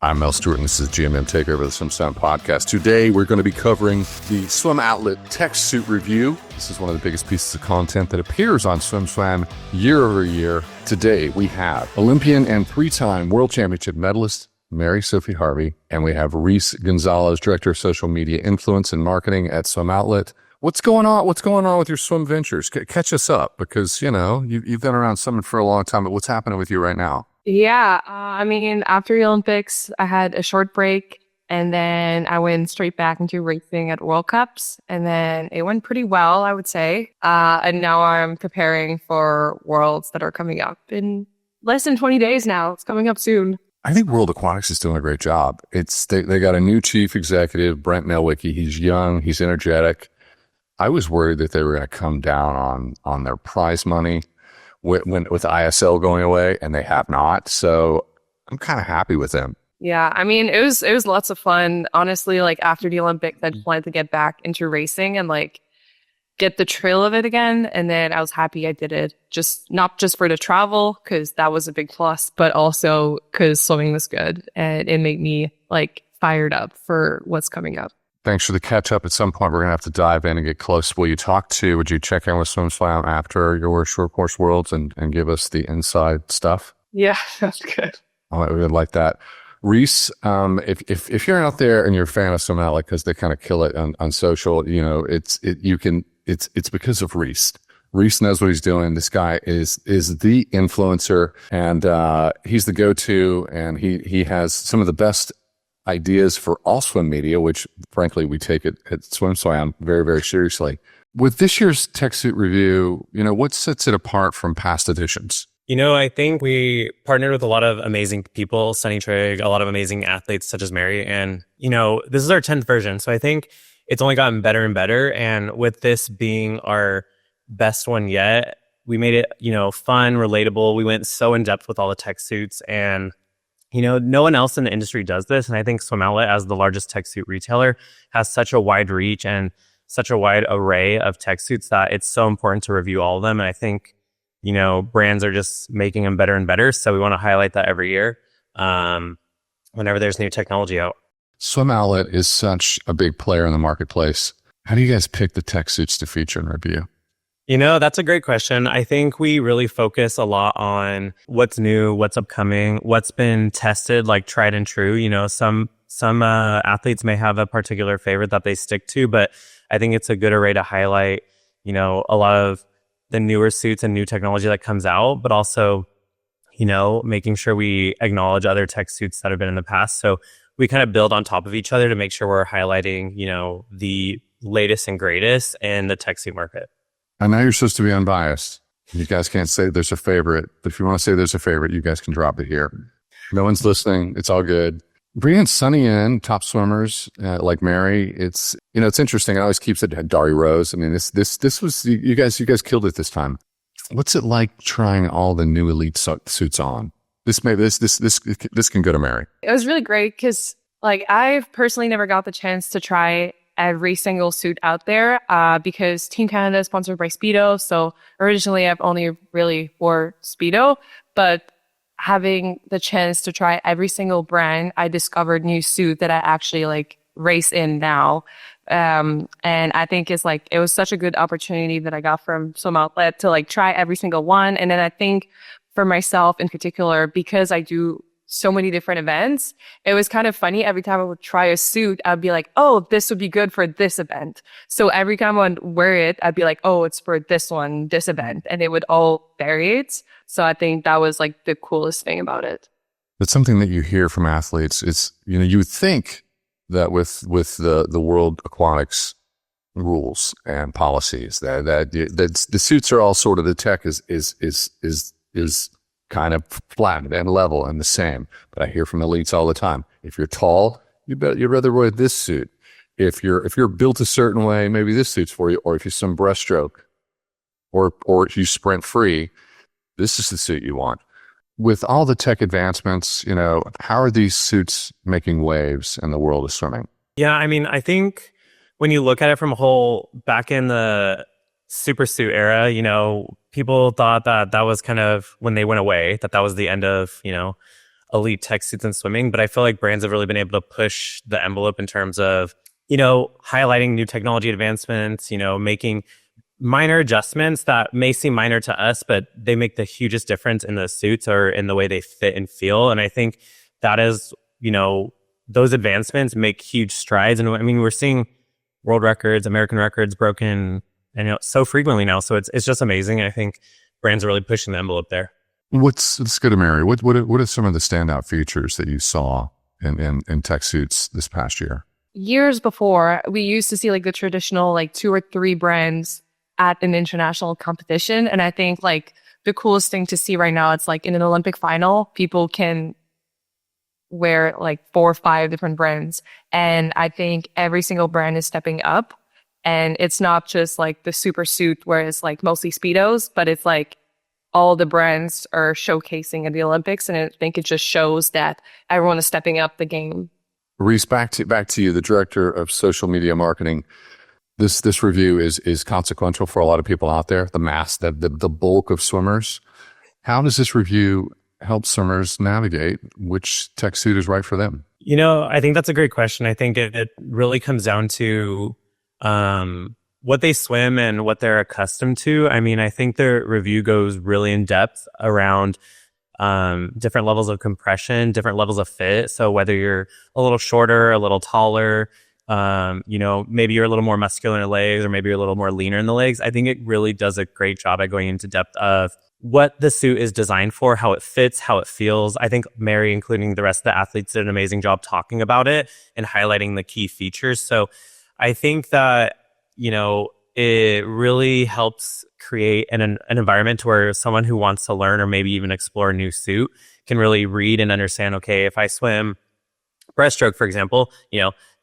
I'm Mel Stewart, and this is GMM Takeover, the SwimSwam podcast. Today, we're going to be covering the Swim Outlet tech suit review. This is one of the biggest pieces of content that appears on SwimSwam year over year. Today, we have Olympian and three-time World Championship medalist Mary Sophie Harvey, and we have Reese Gonzalez, Director of Social Media Influence and Marketing at SwimOutlets. What's going on? What's going on with your swim ventures? Catch us up, because, you know, you've been around swimming for a long time, but what's happening with you right now? Yeah, after the Olympics, I had a short break, and then I went straight back into racing at World Cups, and then it went pretty well, I would say. And now I'm preparing for Worlds that are coming up in less than 20 days now. It's coming up soon. I think World Aquatics is doing a great job. They got a new chief executive, Brent Melwicki. He's young, he's energetic. I was worried that they were going to come down on their prize money with ISL going away, and they have not. So I'm kind of happy with them. Yeah, I mean, it was lots of fun. Honestly, like after the Olympics, I wanted to get back into racing and like get the thrill of it again. And then I was happy I did it. Not just for the travel, because that was a big plus, but also because swimming was good and it made me like fired up for what's coming up. Thanks for the catch up. At some point, we're going to have to dive in and get close. Would you check in with SwimSwam after your short course Worlds and give us the inside stuff? Yeah, that's good. All right, we would like that. Reese, if you're out there and you're a fan of SwimOutlets, because they kind of kill it on social, you know, it's because of Reese. Reese knows what he's doing. This guy is the influencer, and he's the go-to, and he has some of the best ideas for all swim media, which frankly we take it at SwimSwam very, very seriously. With this year's tech suit review, you know, what sets it apart from past editions? You know, I think we partnered with a lot of amazing people, Sunny Trigg, a lot of amazing athletes such as Mary. And, you know, this is our 10th version. So I think it's only gotten better and better. And with this being our best one yet, we made it, you know, fun, relatable. We went so in depth with all the tech suits, and you know, no one else in the industry does this. And I think SwimOutlet, as the largest tech suit retailer, has such a wide reach and such a wide array of tech suits that it's so important to review all of them. And I think, you know, brands are just making them better and better. So we want to highlight that every year whenever there's new technology out. SwimOutlet is such a big player in the marketplace. How do you guys pick the tech suits to feature and review? You know, that's a great question. I think we really focus a lot on what's new, what's upcoming, what's been tested, like tried and true. You know, some athletes may have a particular favorite that they stick to, but I think it's a good array to highlight, you know, a lot of the newer suits and new technology that comes out, but also, you know, making sure we acknowledge other tech suits that have been in the past. So we kind of build on top of each other to make sure we're highlighting, you know, the latest and greatest in the tech suit market. I know you're supposed to be unbiased. You guys can't say there's a favorite, but if you want to say there's a favorite, you guys can drop it here. No one's listening. It's all good. Bringing Sunny in, top swimmers like Mary, it's, you know, it's interesting. I always keep it Dari Rose. I mean, this was, you guys killed it this time. What's it like trying all the new elite suits on? This can go to Mary. It was really great because like I've personally never got the chance to try every single suit out there because Team Canada is sponsored by Speedo. So originally I've only really wore Speedo, but having the chance to try every single brand, I discovered new suit that I actually like race in now. And I think it's like, it was such a good opportunity that I got from SwimOutlet to like try every single one. And then I think for myself in particular, because I do so many different events, it was kind of funny. Every time I would try a suit, I'd be like, oh, this would be good for this event. So every time I would wear it, I'd be like, oh, it's for this one, this event. And it would all vary. So I think that was like the coolest thing about it. That's something that you hear from athletes. It's, you know, you would think that with the World Aquatics rules and policies that the suits are all sort of, the tech is kind of flat and level and the same. But I hear from elites all the time, if you're tall, you'd rather wear this suit. If you're built a certain way, maybe this suit's for you. Or if you're some breaststroke, or if you sprint free, this is the suit you want. With all the tech advancements, you know, how are these suits making waves in the world of swimming? Yeah, I mean, I think when you look at it from a whole, back in the super suit era, you know, people thought that was kind of when they went away, that was the end of, you know, elite tech suits in swimming, but I feel like brands have really been able to push the envelope in terms of, highlighting new technology advancements, making minor adjustments that may seem minor to us, but they make the hugest difference in the suits or in the way they fit and feel. And I think that is, those advancements make huge strides. And I mean, we're seeing world records, American records broken, and so frequently now. So it's just amazing. I think brands are really pushing the envelope there. Let's go to Mary. What are some of the standout features that you saw in tech suits this past year? Years before, we used to see like the traditional like 2 or 3 brands at an international competition. And I think like the coolest thing to see right now, it's like in an Olympic final, people can wear like 4 or 5 different brands. And I think every single brand is stepping up. And it's not just like the super suit where it's like mostly Speedos, but it's like all the brands are showcasing at the Olympics. And I think it just shows that everyone is stepping up the game. Reese, back to you, the director of social media marketing. This review is consequential for a lot of people out there, the bulk of swimmers. How does this review help swimmers navigate which tech suit is right for them? I think that's a great question. I think it really comes down to what they swim and what they're accustomed to. I mean, I think the review goes really in depth around different levels of compression, different levels of fit. So whether you're a little shorter, a little taller, maybe you're a little more muscular in the legs, or maybe you're a little more leaner in the legs. I think it really does a great job at going into depth of what the suit is designed for, how it fits, how it feels. I think Mary, including the rest of the athletes, did an amazing job talking about it and highlighting the key features. So I think that, it really helps create an environment where someone who wants to learn or maybe even explore a new suit can really read and understand, okay, if I swim breaststroke, for example,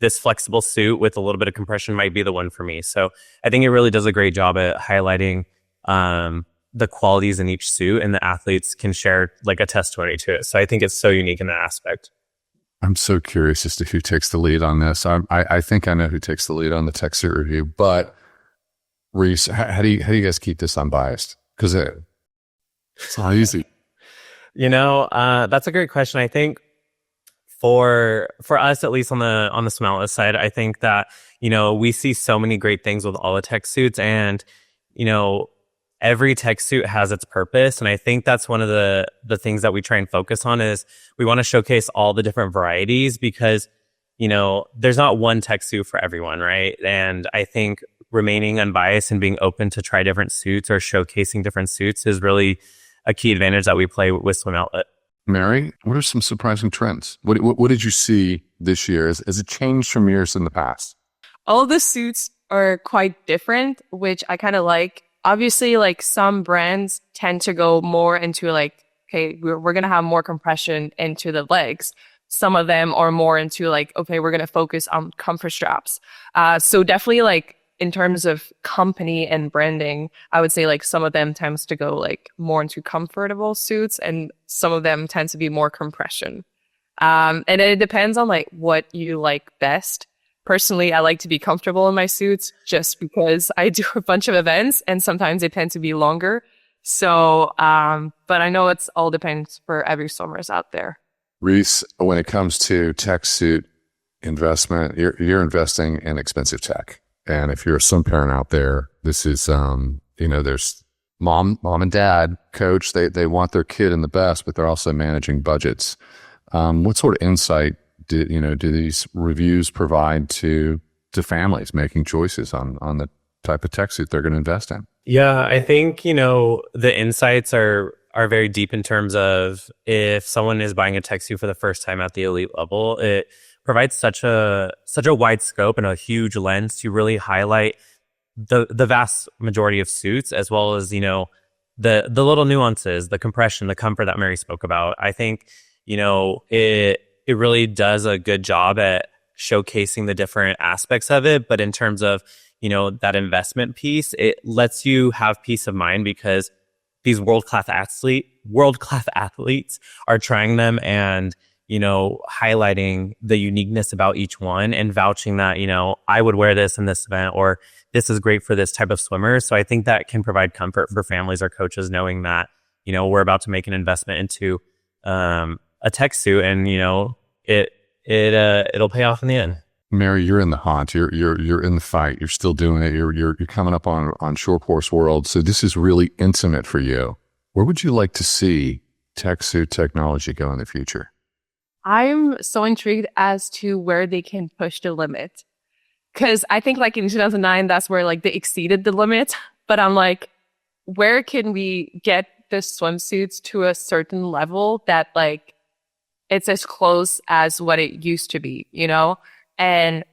this flexible suit with a little bit of compression might be the one for me. So I think it really does a great job at highlighting the qualities in each suit, and the athletes can share like a testimony to it. So I think it's so unique in that aspect. I'm so curious as to who takes the lead on this. I think I know who takes the lead on the tech suit review, but Reese, how do you guys keep this unbiased? Because it's not easy. That's a great question. I think for us, at least on the SwimOutlets side, I think that, we see so many great things with all the tech suits, and, every tech suit has its purpose. And I think that's one of the things that we try and focus on is we want to showcase all the different varieties because, there's not one tech suit for everyone, right? And I think remaining unbiased and being open to try different suits or showcasing different suits is really a key advantage that we play with SwimOutlet. Mary, what are some surprising trends? What did you see this year? Has it changed from years in the past? All the suits are quite different, which I kind of like. Obviously, like some brands tend to go more into like, okay, we're going to have more compression into the legs. Some of them are more into like, okay, we're going to focus on comfort straps. So definitely like in terms of company and branding, I would say like some of them tends to go like more into comfortable suits and some of them tend to be more compression. And it depends on like what you like best. Personally, I like to be comfortable in my suits just because I do a bunch of events and sometimes they tend to be longer. So, but I know it's all depends for every swimmers out there. Reese, when it comes to tech suit investment, you're investing in expensive tech. And if you're a swim parent out there, this is, there's mom and dad, coach, they want their kid in the best, but they're also managing budgets. What sort of insight do these reviews provide to families making choices on the type of tech suit they're going to invest in? Yeah, I think, the insights are very deep in terms of if someone is buying a tech suit for the first time at the elite level, it provides such a wide scope and a huge lens to really highlight the vast majority of suits, as well as, the little nuances, the compression, the comfort that Mary spoke about. I think, it really does a good job at showcasing the different aspects of it. But in terms of, that investment piece, it lets you have peace of mind because these world-class athletes are trying them and, highlighting the uniqueness about each one and vouching that, I would wear this in this event, or this is great for this type of swimmer. So I think that can provide comfort for families or coaches knowing that, we're about to make an investment into, a tech suit, and it'll pay off in the end. Mary, you're in the hunt. You're in the fight. You're still doing it. You're coming up on Shore Course World. So this is really intimate for you. Where would you like to see tech suit technology go in the future? I'm so intrigued as to where they can push the limit. Because I think like in 2009, that's where like they exceeded the limit. But I'm like, where can we get the swimsuits to a certain level that like it's as close as what it used to be, And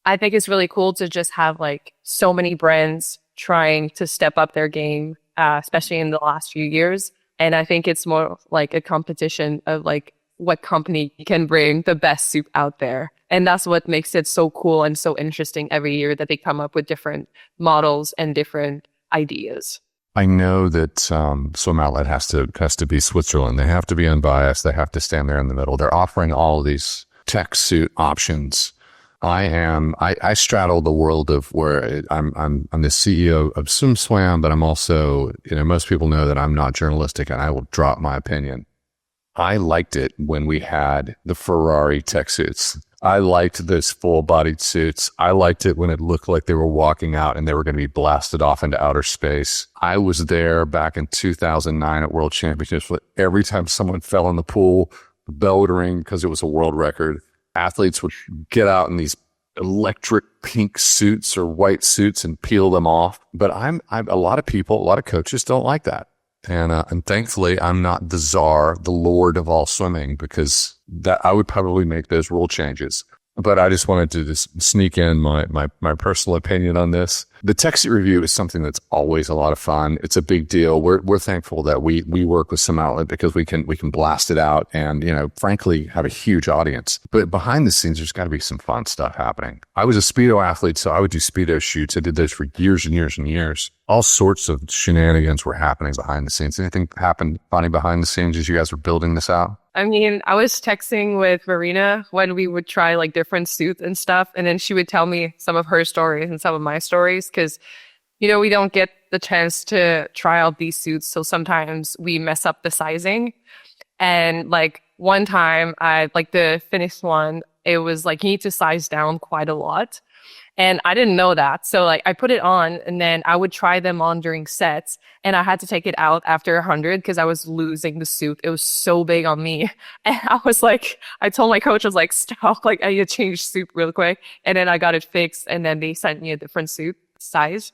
I think it's really cool to just have like so many brands trying to step up their game, especially in the last few years. And I think it's more like a competition of like what company can bring the best suit out there. And that's what makes it so cool and so interesting every year that they come up with different models and different ideas. I know that Swim Outlet has to be Switzerland. They have to be unbiased. They have to stand there in the middle. They're offering all of these tech suit options. I straddle the world of where I'm the CEO of SwimSwam, but I'm also, most people know that I'm not journalistic and I will drop my opinion. I liked it when we had the Ferrari tech suits. I liked those full-bodied suits. I liked it when it looked like they were walking out and they were going to be blasted off into outer space. I was there back in 2009 at World Championships. Every time someone fell in the pool, the bell would ring because it was a world record. Athletes would get out in these electric pink suits or white suits and peel them off. But I'm a lot of people, a lot of coaches don't like that. And thankfully, I'm not the czar, the lord of all swimming, because that I would probably make those rule changes. But I just wanted to just sneak in my personal opinion on this. The tech suit review is something that's always a lot of fun. It's a big deal. We're thankful that we work with SwimOutlet because we can blast it out and, frankly, have a huge audience. But behind the scenes, there's got to be some fun stuff happening. I was a Speedo athlete, so I would do Speedo shoots. I did those for years and years and years. All sorts of shenanigans were happening behind the scenes. Anything happened funny behind the scenes as you guys were building this out? I mean, I was texting with Marina when we would try like different suits and stuff. And then she would tell me some of her stories and some of my stories because, we don't get the chance to try out these suits. So sometimes we mess up the sizing. And like one time I like the finished one, it was like you need to size down quite a lot. And I didn't know that. So like I put it on and then I would try them on during sets and I had to take it out after 100 because I was losing the suit. It was so big on me. And I was like, I told my coach, I was like, stop, like I need to change suit real quick. And then I got it fixed and then they sent me a different suit size.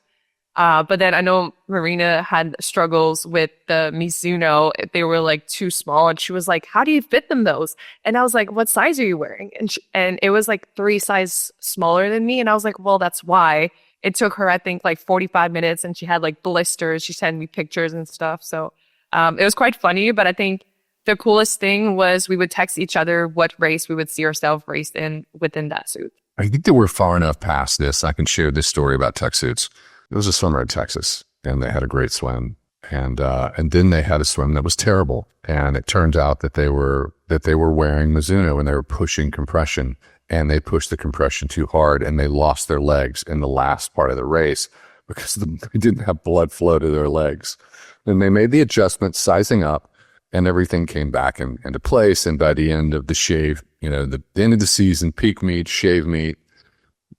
But then I know Marina had struggles with the Mizuno. They were like too small. And she was like, how do you fit them those? And I was like, what size are you wearing? And it was like 3 sizes smaller than me. And I was like, well, that's why. It took her, I think, like 45 minutes and she had like blisters. She sent me pictures and stuff. So it was quite funny. But I think the coolest thing was we would text each other what race we would see ourselves raced in within that suit. I think that we're far enough past this. I can share this story about tech suits. There was a swimmer in Texas, and they had a great swim, and then they had a swim that was terrible. And it turned out that they were wearing Mizuno and they were pushing compression, and they pushed the compression too hard, and they lost their legs in the last part of the race because they didn't have blood flow to their legs. And they made the adjustment, sizing up, and everything came back into place. And by the end of the shave, the end of the season, peak meet, shave meet,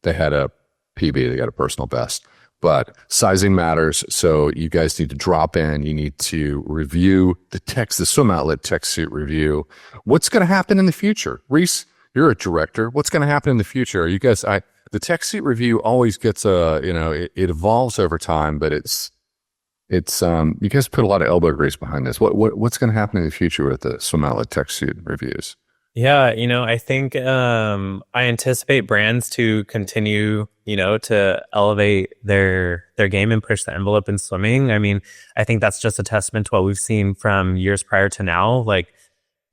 they had a PB, they got a personal best. But sizing matters, so you guys need to drop in. You need to review the Swim Outlet tech suit review. What's going to happen in the future? Reese, you're a director. What's going to happen in the future? You guys, the tech suit review always gets it evolves over time, but it's you guys put a lot of elbow grease behind this. What's going to happen in the future with the Swim Outlet tech suit reviews? Yeah, I think I anticipate brands to continue, to elevate their game and push the envelope in swimming. I mean, I think that's just a testament to what we've seen from years prior to now. Like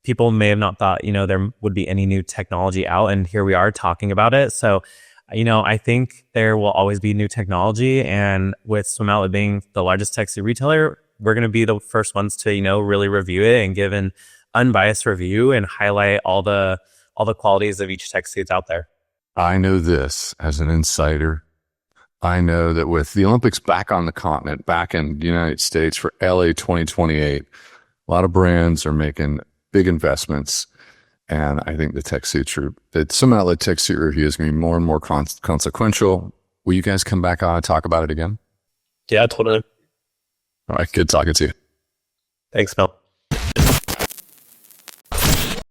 people may have not thought, there would be any new technology out, and here we are talking about it. So, I think there will always be new technology, and with Swim Outlet being the largest tech suit retailer, we're going to be the first ones to, really review it and give an unbiased review and highlight all the qualities of each tech suits out there. I know this as an insider. I know that with the Olympics back on the continent, back in the United States for LA 2028, a lot of brands are making big investments. And I think the SwimOutlet tech suit review is going to be more and more consequential. Will you guys come back on and talk about it again? Yeah, totally. All right. Good talking to you. Thanks, Mel.